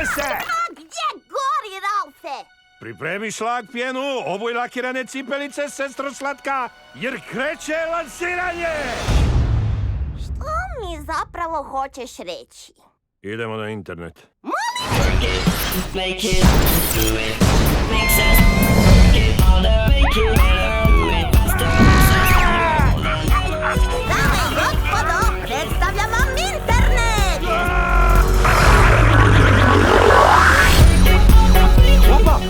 se! A gdje gori, Ralfe? Pripremi šlag pjenu, obuj lakirane cipelice, sestro slatka, jer kreće lansiranje! Što mi zapravo hoćeš reći? Idemo na internet. Make it, do it, make sense. Get all the make it, do it, Dame i gospodo, predstavljam vam internet! Opa!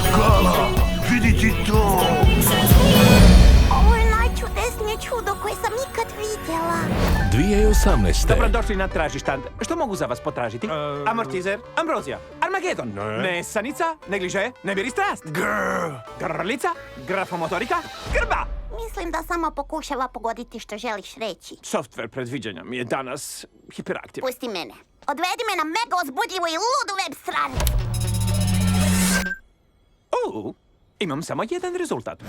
Gala, vidi ti to! Ovo je najčudesnije čudo koje sam ikad vidjela. 2018. Dobrodošli na tražištan. Što mogu za vas potražiti? Amortizer, ambrozija, armagedon, Ne. nesanica, negliže, nebiri strast, grlica, grafomotorika, grba. Mislim da samo pokušava pogoditi što želiš reći. Software predviđanja mi je danas hiperaktivan. Pusti mene. Odvedi me na mega uzbudljivu i ludu web stranicu. Imam samo jedan rezultat.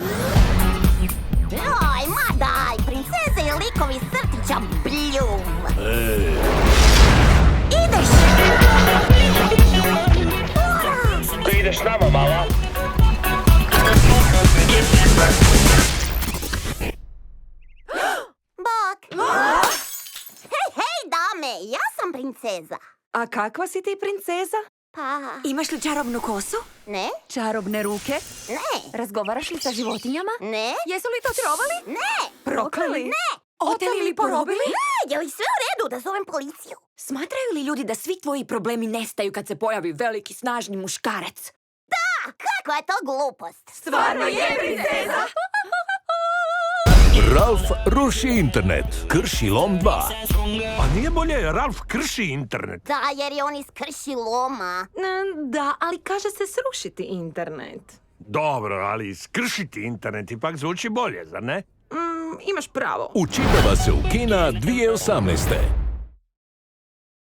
Joj, ma daj, princeze i likovi iz crtića bljum. Ideš! Ti ideš s nama, mala? Bok! Hej, dame, ja sam princeza. A kakva si ti princeza? Pa, Imaš li čarobnu kosu? ne, Čarobne ruke? ne, Razgovaraš li sa životinjama? ne, Jesu li to trovali? ne, Proklali? ne. Oteli ili porobili? Ne, je li sve u redu da zovem policiju? Smatraju li ljudi da svi tvoji problemi nestaju kad se pojavi veliki, snažni muškarac? Kakva je to glupost? Stvarno je princeza! Ralf ruši internet. Krši lom 2. A nije bolje Ralf krši internet? Da, jer je on iskrši loma. Da, ali kaže se srušiti internet. Dobro, ali skršiti internet ipak zvuči bolje, zar ne? Imaš pravo. Učitava se u kina 2018.